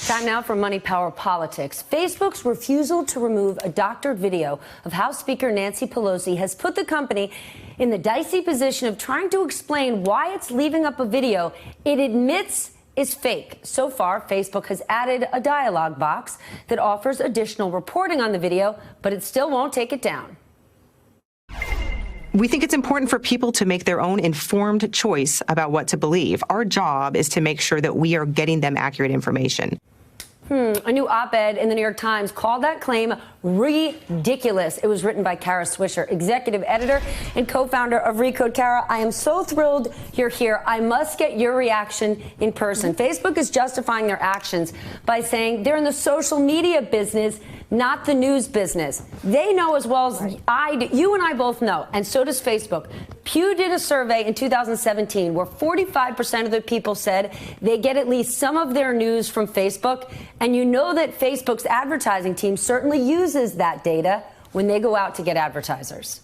Time now for Money Power Politics. Facebook's refusal to remove a doctored video of House Speaker Nancy Pelosi has put the company in the dicey position of trying to explain why it's leaving up a video it admits is fake. So far, Facebook has added a dialog box that offers additional reporting on the video, but it still won't take it down. We think it's important for people to make their own informed choice about what to believe. Our job is to make sure that we are getting them accurate information. A new op-ed in the New York Times called that claim ridiculous. It was written by Kara Swisher, executive editor and co-founder of Recode. Kara, I am so thrilled you're here. I must get your reaction in person. Facebook is justifying their actions by saying they're in the social media business, not the news business. They know as well as I do. You and I both know, and so does Facebook. Pew did a survey in 2017 where 45% of the people said they get at least some of their news from Facebook. And you know that Facebook's advertising team certainly uses that data when they go out to get advertisers.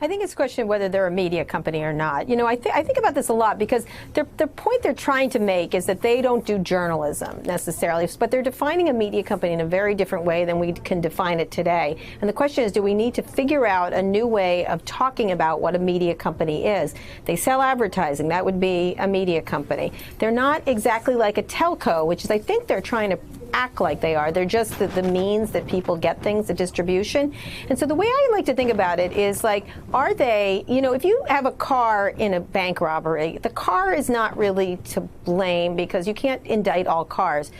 I think it's a question of whether they're a media company or not. You know, I think about this a lot because the point they're trying to make is that they don't do journalism necessarily, but they're defining a media company in a very different way than we can define it today. And the question is, do we need to figure out a new way of talking about what a media company is? They sell advertising. That would be a media company. They're not exactly like a telco, which is, I think they're trying to act like they are. They're just the means that people get things, the distribution. And so the way I like to think about it is like, are they, you know, if you have a car in a bank robbery, the car is not really to blame because you can't indict all cars.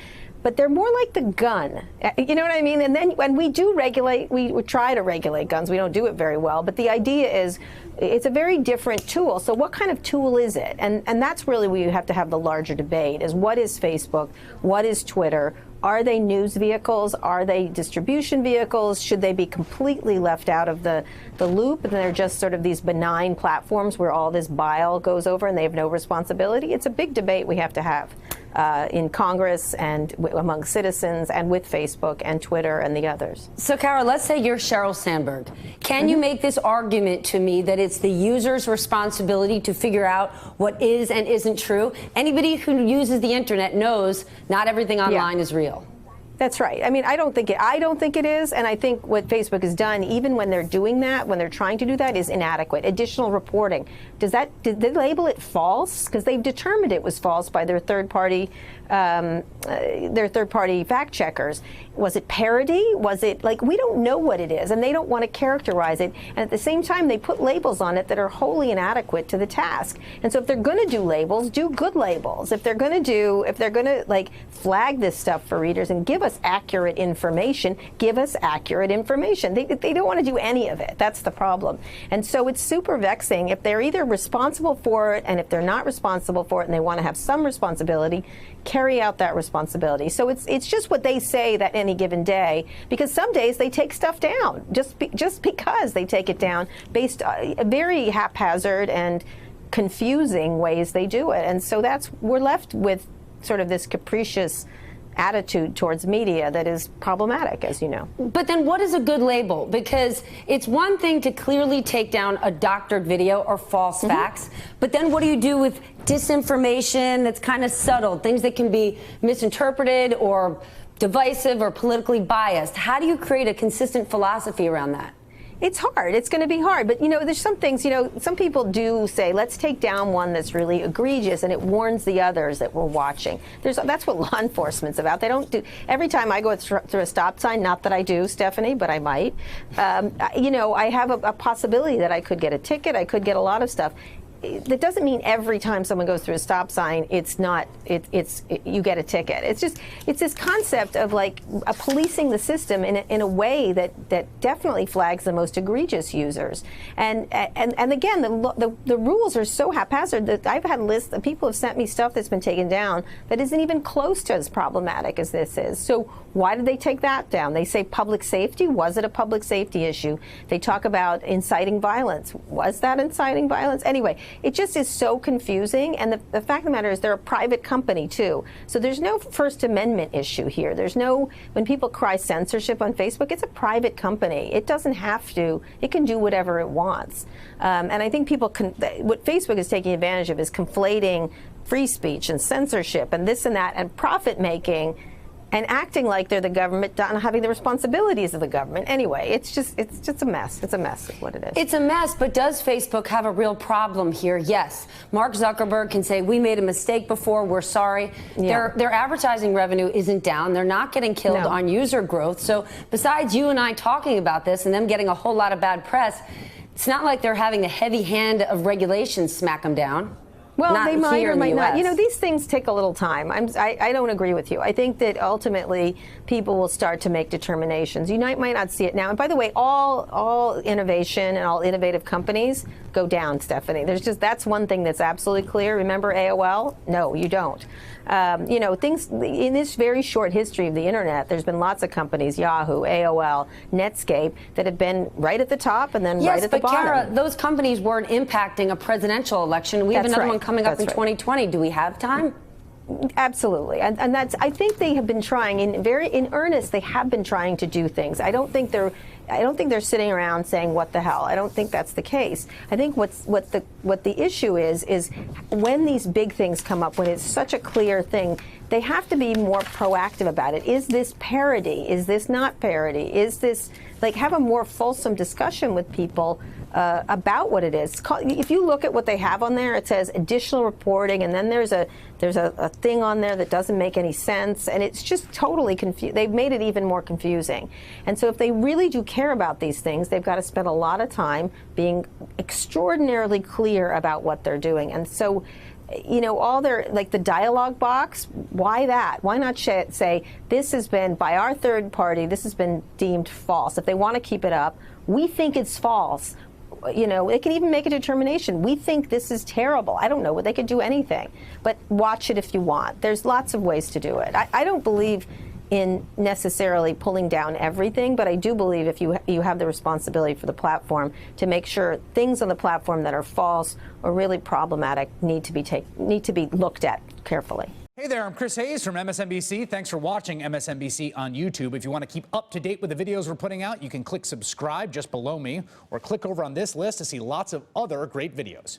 But they're more like the gun. You know what I mean? And then when we do regulate, we try to regulate guns. We don't do it very well. But the idea is it's a very different tool. So what kind of tool is it? And that's really where you have to have the larger debate is what is Facebook? What is Twitter? Are they news vehicles? Are they distribution vehicles? Should they be completely left out of the loop? And they're just sort of these benign platforms where all this bile goes over and they have no responsibility? It's a big debate we have to have in Congress and among citizens and with Facebook and Twitter and the others. So, Kara, let's say you're Sheryl Sandberg. Can you make this argument to me that it's the user's responsibility to figure out what is and isn't true? Anybody who uses the internet knows not everything online is real. That's right. I mean, I don't think it is, and I think what Facebook has done, even when they're doing that, when they're trying to do that, is inadequate. Additional reporting. Did they label it false? Because they've determined it was false by their third-party fact checkers. Was it parody? Was it like, we don't know what it is, and they don't want to characterize it. And at the same time, they put labels on it that are wholly inadequate to the task. And so if they're going to do labels, do good labels. If they're going to like flag this stuff for readers and give us accurate information, give us accurate information. They don't want to do any of it. That's the problem. And so it's super vexing if they're either responsible for it, and if they're not responsible for it and they want to have some responsibility, carry out that responsibility. So it's just what they say that any given day, because some days they take stuff down just because they take it down based on very haphazard and confusing ways they do it. And so we're left with sort of this capricious attitude towards media that is problematic, as you know. But then what is a good label? Because it's one thing to clearly take down a doctored video or false facts, but then what do you do with disinformation that's kind of subtle, things that can be misinterpreted or divisive or politically biased? How do you create a consistent philosophy around that? It's hard. It's going to be hard. But, you know, there's some things, you know, some people do say, let's take down one that's really egregious and it warns the others that we're watching. That's what law enforcement's about. They don't do, every time I go through a stop sign, not that I do, Stephanie, but I might, you know, I have a possibility that I could get a ticket. I could get a lot of stuff. That doesn't mean every time someone goes through a stop sign, you get a ticket. It's this concept of like policing the system in a way that definitely flags the most egregious users. And again, the rules are so haphazard that I've had lists of people have sent me stuff that's been taken down that isn't even close to as problematic as this is. So why did they take that down? They say public safety. Was it a public safety issue? They talk about inciting violence. Was that inciting violence? Anyway, it just is so confusing. And the fact of the matter is they're a private company, too. So there's no First Amendment issue here. There's no, when people cry censorship on Facebook, it's a private company. It doesn't have to. It can do whatever it wants. And I think what Facebook is taking advantage of is conflating free speech and censorship and this and that and profit making and acting like they're the government, not having the responsibilities of the government. Anyway, it's just a mess. It's a mess is what it is. It's a mess, but does Facebook have a real problem here? Yes. Mark Zuckerberg can say, we made a mistake before, we're sorry. Yeah. Their advertising revenue isn't down. They're not getting killed on user growth. So besides you and I talking about this and them getting a whole lot of bad press, it's not like they're having a heavy hand of regulation smack them down. Well, Not they might here or in the might not. US. You know, these things take a little time. I don't agree with you. I think that ultimately people will start to make determinations. You might not see it now. And by the way, all innovation and all innovative companies go down, Stephanie. That's one thing that's absolutely clear. Remember AOL? No, you don't. You know, things in this very short history of the internet, there's been lots of companies, Yahoo, AOL, Netscape, that have been right at the top and then right at the bottom. Yes, but Kara, those companies weren't impacting a presidential election. We have another one coming up in 2020. Do we have time? Absolutely, and that's. I think they have been trying in earnest. They have been trying to do things. I don't think they're sitting around saying what the hell. I don't think that's the case. I think what the issue is when these big things come up, when it's such a clear thing, they have to be more proactive about it. Is this parody? Is this not parody? Is this have a more fulsome discussion with people about what it is. If you look at what they have on there, it says additional reporting, and then there's a thing on there that doesn't make any sense, and it's just totally confused. They've made it even more confusing. And so if they really do care about these things, they've got to spend a lot of time being extraordinarily clear about what they're doing. And so, you know, all their, the dialogue box, why that? Why not say, this has been, by our third party, this has been deemed false. If they want to keep it up, we think it's false. You know, they can even make a determination. We think this is terrible. I don't know. They could do anything. But watch it if you want. There's lots of ways to do it. I don't believe in necessarily pulling down everything, but I do believe if you have the responsibility for the platform to make sure things on the platform that are false or really problematic need to be looked at carefully. Hey there, I'm Chris Hayes from MSNBC. Thanks for watching MSNBC on YouTube. If you want to keep up to date with the videos we're putting out, you can click subscribe just below me or click over on this list to see lots of other great videos.